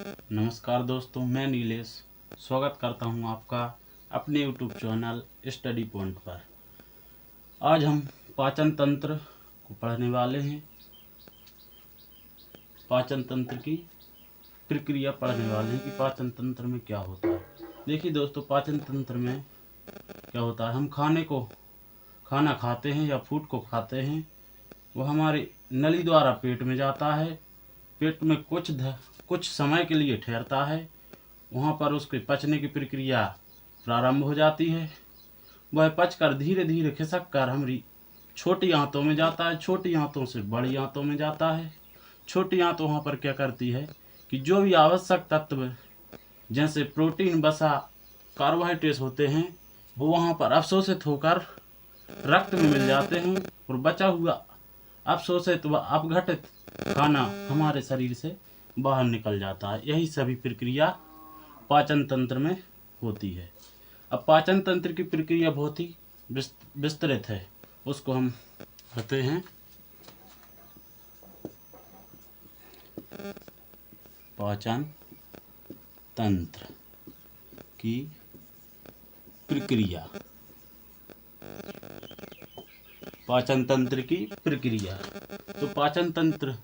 नमस्कार दोस्तों, मैं नीलेश स्वागत करता हूं आपका अपने यूट्यूब चैनल स्टडी पॉइंट पर। आज हम पाचन तंत्र को पढ़ने वाले हैं। पाचन तंत्र की प्रक्रिया पढ़ने वाले हैं कि पाचन तंत्र में क्या होता है। देखिए दोस्तों, पाचन तंत्र में क्या होता है, हम खाना खाते हैं या फूड को खाते हैं, वो हमारे नली द्वारा पेट में जाता है। पेट में कुछ समय के लिए ठहरता है। वहाँ पर उसके पचने की प्रक्रिया प्रारंभ हो जाती है। वह पचकर धीरे धीरे खिसक कर हमारी छोटी आंतों में जाता है। छोटी आंतों से बड़ी आंतों में जाता है। छोटी आंत वहाँ पर क्या करती है कि जो भी आवश्यक तत्व जैसे प्रोटीन, वसा, कार्बोहाइड्रेट्स होते हैं, वो वहाँ पर अवशोषित होकर रक्त में मिल जाते हैं और बचा हुआ अवशोषित व अपघटित खाना हमारे शरीर से बाहर निकल जाता है। यही सभी प्रक्रिया पाचन तंत्र में होती है। अब पाचन तंत्र की प्रक्रिया बहुत ही विस्तृत है, उसको हम कहते हैं पाचन तंत्र की प्रक्रिया। पाचन तंत्र की प्रक्रिया तो पाचन तंत्र,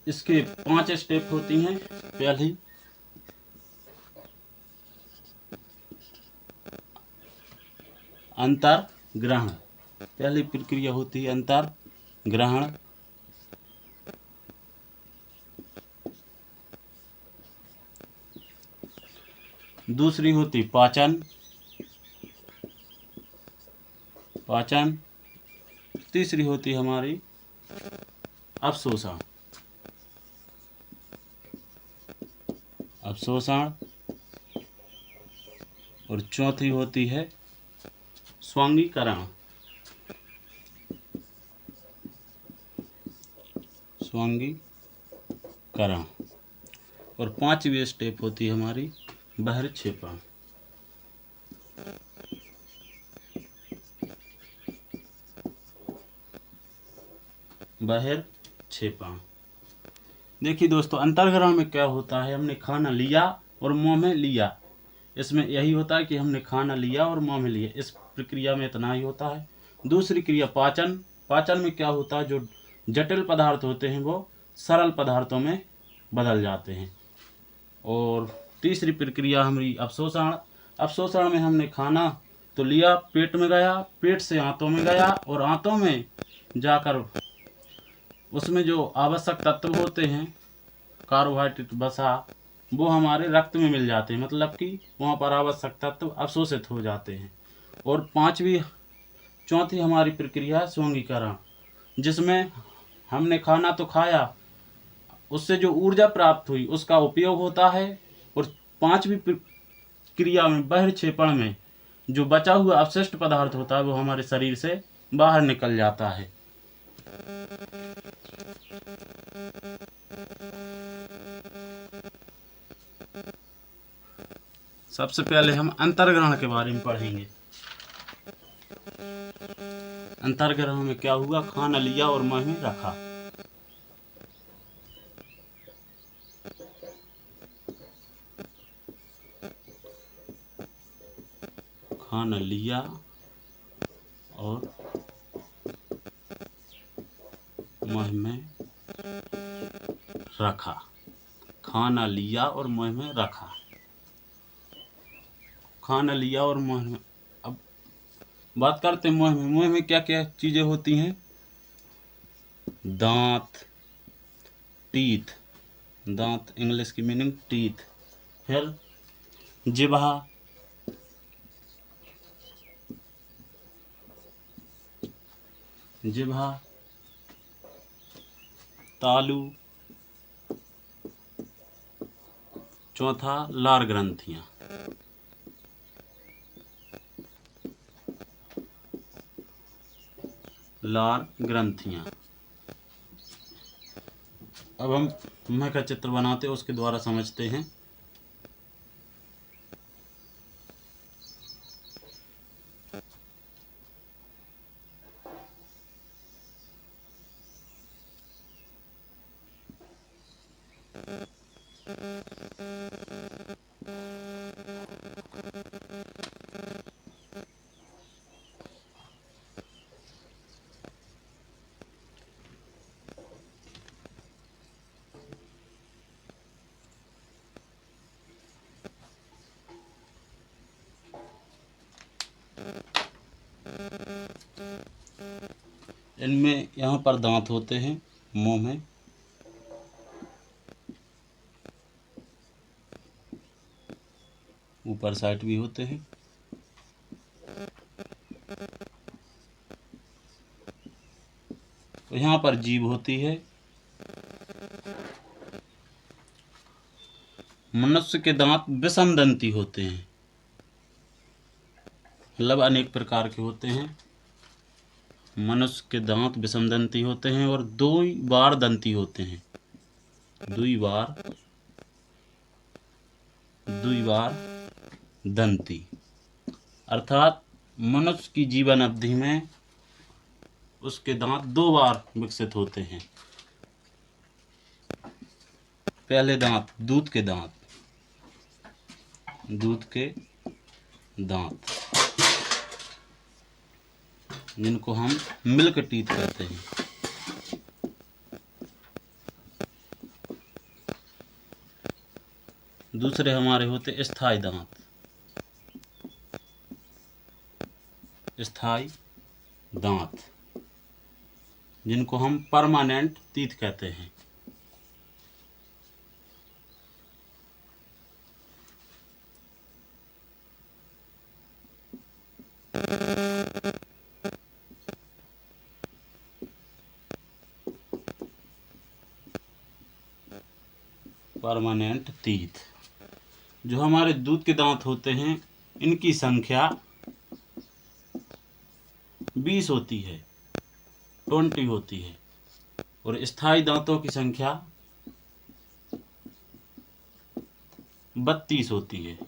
इसके 5 स्टेप होती हैं। पहली अंतर ग्रहण, पहली प्रक्रिया होती है अंतर ग्रहण। दूसरी होती पाचन। तीसरी होती हमारी अवशोषण। और चौथी होती है स्वांगीकरण। और 5वीं स्टेप होती है हमारी बहिर्क्षेपण। देखिए दोस्तों, अंतर्ग्रहण में क्या होता है, हमने खाना लिया और मुंह में लिया। इसमें यही होता है कि हमने खाना लिया और मुंह में लिया। इस प्रक्रिया में इतना ही होता है। दूसरी क्रिया पाचन में क्या होता है, जो जटिल पदार्थ होते हैं वो सरल पदार्थों में बदल जाते हैं। और तीसरी प्रक्रिया हमारी अवशोषण में हमने खाना तो लिया, पेट में गया, पेट से आंतों में गया और आंतों में जाकर उसमें जो आवश्यक तत्व होते हैं, कार्बोहाइड्रेट, वसा, वो हमारे रक्त में मिल जाते हैं। मतलब कि वहाँ पर आवश्यक तत्व अवशोषित हो जाते हैं। और चौथी हमारी प्रक्रिया स्वांगीकरण, जिसमें हमने खाना तो खाया, उससे जो ऊर्जा प्राप्त हुई उसका उपयोग होता है। और 5वीं क्रिया में बहिर्क्षेपण में जो बचा हुआ अवशिष्ट पदार्थ होता है वो हमारे शरीर से बाहर निकल जाता है। सबसे पहले हम अंतर्ग्रहण के बारे में पढ़ेंगे। अंतर्ग्रहण में क्या हुआ, खाना लिया और मुंह में रखा। खाना लिया और मुंह में रखा। खाना लिया और मुंह में रखा। खाना लिया और मुंह में। अब बात करते हैं मुंह में क्या क्या चीजें होती हैं। दांत, टीथ, दांत इंग्लिश की मीनिंग टीथ। फिर जिह्वा, तालू, चौथा लार ग्रंथियां। अब हम मुंह का चित्र बनाते हैं, उसके द्वारा समझते हैं। इनमें यहाँ पर दांत होते हैं मुंह में, ऊपर साइड भी होते हैं। तो यहाँ पर जीभ होती है। मनुष्य के दांत विषमदंती होते हैं, मतलब अनेक प्रकार के होते हैं। मनुष्य के दांत विषमदंती होते हैं और द्विबार दंती होते हैं। द्विबार दंती अर्थात मनुष्य की जीवन अवधि में उसके दांत 2 बार विकसित होते हैं। पहले दांत दूध के दांत जिनको हम मिल्क टीथ कहते हैं। दूसरे हमारे होते स्थायी दांत जिनको हम परमानेंट टीथ कहते हैं। परमानेंट टीथ जो हमारे दूध के दांत होते हैं, इनकी संख्या 20 होती है, 20 होती है। और स्थायी दांतों की संख्या 32 होती है।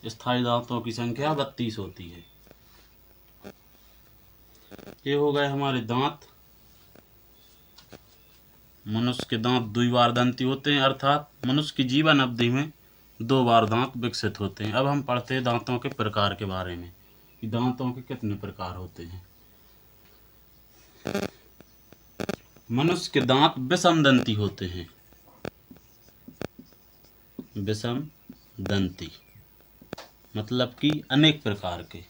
स्थायी दांतों की संख्या 32 होती है। ये हो गए हमारे दांत। मनुष्य के दांत द्विबार दंती होते हैं, अर्थात मनुष्य की जीवन अवधि में 2 बार दांत विकसित होते हैं। अब हम पढ़ते हैं दांतों के प्रकार के बारे में कि दांतों के कितने प्रकार होते हैं। मनुष्य के दांत विषमदंती होते हैं। विषमदंती मतलब कि अनेक प्रकार के।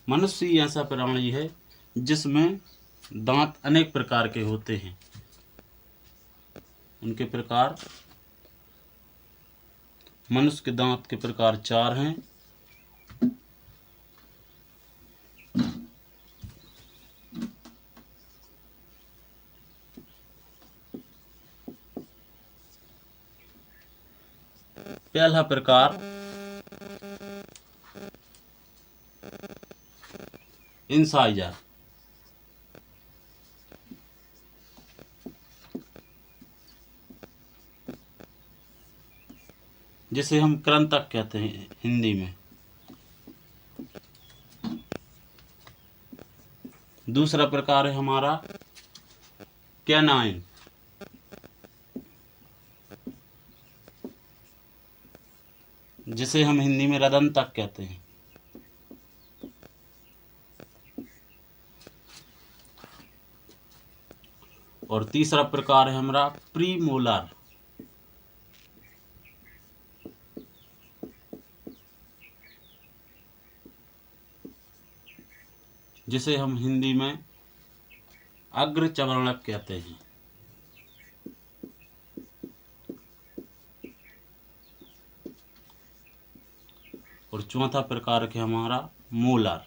मनुष्य ही ऐसा प्राणी है जिसमें दांत अनेक प्रकार के होते हैं। उनके प्रकार, मनुष्य के दांत के प्रकार 4 हैं। पहला प्रकार इंसाइजर, जिसे हम कृंतक कहते हैं हिंदी में। दूसरा प्रकार है हमारा कैनाइन, जिसे हम हिंदी में रदंतक कहते हैं। और तीसरा प्रकार है हमारा प्रीमोलर, जिसे हम हिंदी में अग्रचर्वणक कहते हैं। और चौथा प्रकार है हमारा मोलर,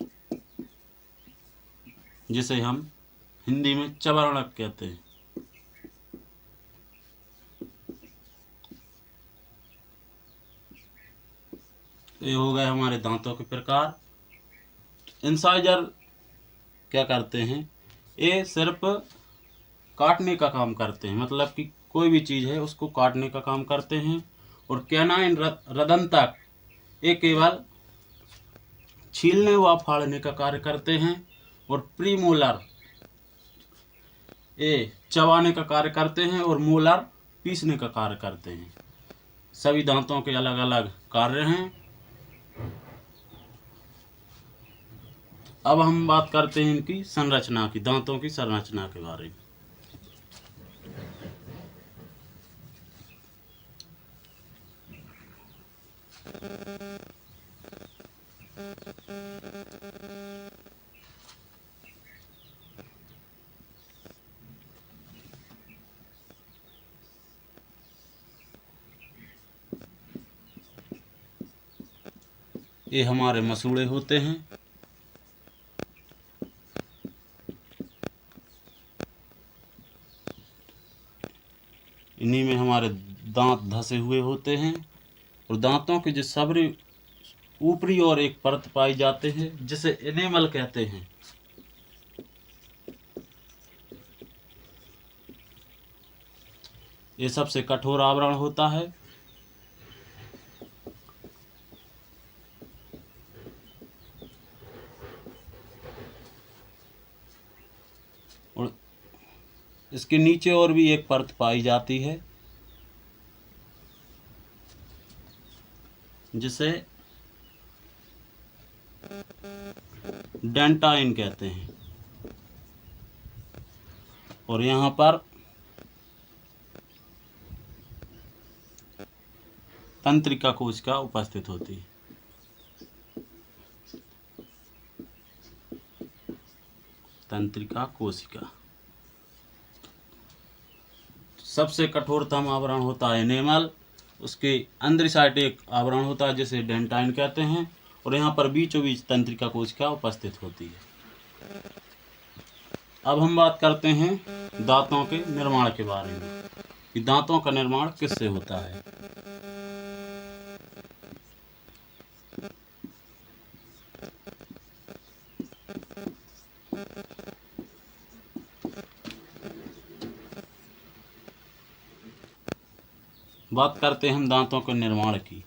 जिसे हम हिंदी में चवर्णक कहते हैं। ये हो गए हमारे दांतों के प्रकार। इंसाइजर क्या करते हैं? ये सिर्फ काटने का काम करते हैं, मतलब कि कोई भी चीज़ है उसको काटने का काम करते हैं। और कैनाइन रदंतक ये केवल छीलने व फाड़ने का कार्य करते हैं, और प्रीमोलर ये चबाने का कार्य करते हैं, और मोलर पीसने का कार्य करते हैं। सभी दांतों के अलग अलग कार्य हैं। अब हम बात करते हैं इनकी संरचना की, दांतों की संरचना के बारे में। ये हमारे मसूड़े होते हैं। इन्हीं में हमारे दांत धसे हुए होते हैं, और दांतों के जो सबरी ऊपरी और एक परत पाई जाते हैं जिसे एनेमल कहते हैं। ये सबसे कठोर आवरण होता है। और इसके नीचे और भी एक परत पाई जाती है जिसे डेंटाइन कहते हैं, और यहाँ पर तंत्रिका कोशिका उपस्थित होती है। तंत्रिका कोशिका सबसे कठोरतम आवरण होता है एनेमल। उसके अंदर साइड एक आवरण होता है जिसे डेंटाइन कहते हैं, और यहाँ पर बीचों बीच तंत्रिका कोशिका उपस्थित होती है। अब हम बात करते हैं दांतों के निर्माण के बारे में, कि दांतों का निर्माण किससे होता है। बात करते हैं हम दांतों के निर्माण की।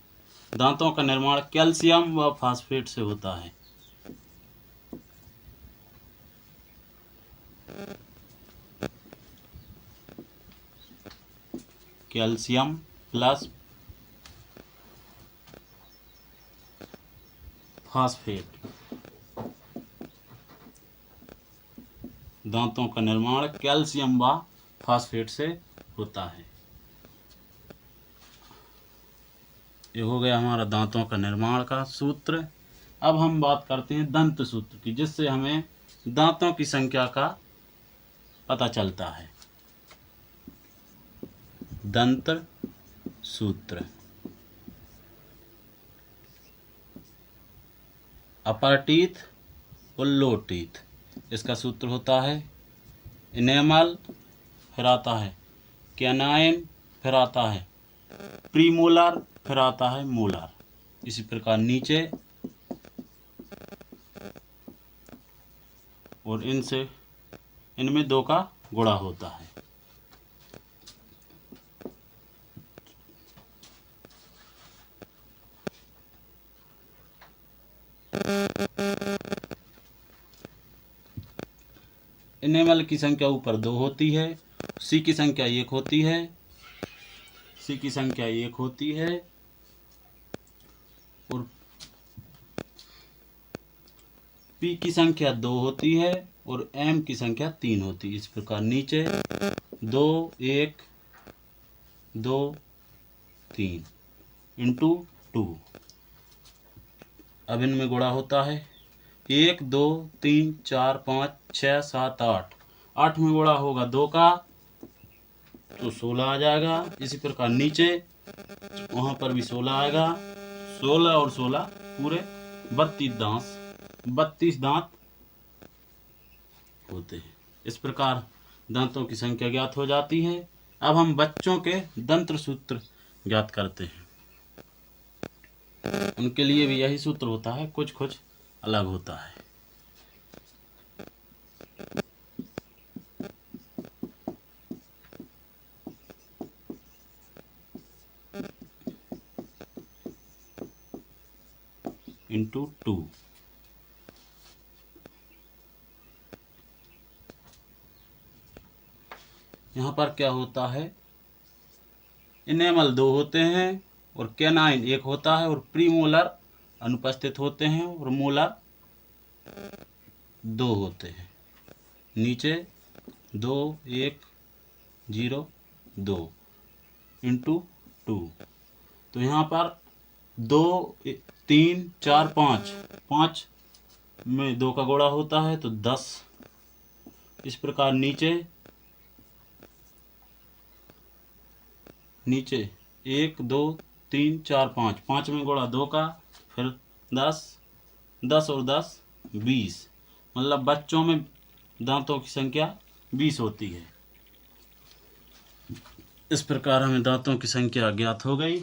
दांतों का निर्माण कैल्शियम व फास्फेट से होता है। Calcium plus phosphate. दांतों का निर्माण कैल्शियम व फास्फेट से होता है। ये हो गया हमारा दांतों का निर्माण का सूत्र। अब हम बात करते हैं दंत सूत्र की, जिससे हमें दांतों की संख्या का पता चलता है। दंत सूत्र। अपर टीथ और लोअर टीथ, इसका सूत्र होता है इनेमल, फिर आता है कैनाइन, फिर आता है प्रीमोलर, फिर आता है मोलर। इसी प्रकार नीचे, और इनमें 2 का गुणा होता है। इनेमल की संख्या ऊपर 2 होती है, सी की संख्या 1 होती है, सी की संख्या 1 होती है, और पी की संख्या 2 होती है, और एम की संख्या 3 होती है। इस प्रकार नीचे 2 1 2 3 इंटू 2। अब इनमें गुणा होता है 1 2 3 4 5 6 7 8। 8 में गुणा होगा 2 का तो 16 आ जाएगा। इसी प्रकार नीचे वहाँ पर भी 16 आएगा। 16 और 16 पूरे 32 दांत होते हैं। इस प्रकार दांतों की संख्या ज्ञात हो जाती है। अब हम बच्चों के दंत्र सूत्र ज्ञात करते हैं। उनके लिए भी यही सूत्र होता है, कुछ कुछ अलग होता है। इंटू 2। यहाँ पर क्या होता है, इनेमल 2 होते हैं और कैनाइन 1 होता है और प्रीमोलर अनुपस्थित होते हैं और मोलर 2 होते हैं। नीचे 2 1 0 2 इंटू 2। तो यहाँ पर 2 3 4 5 5 में 2 का गुणा होता है तो 10। इस प्रकार नीचे 1 2 3 4 5 5 में गुणा 2 का, फिर 10 10 और 10 20, मतलब बच्चों में दांतों की संख्या 20 होती है। इस प्रकार हमें दांतों की संख्या ज्ञात हो गई।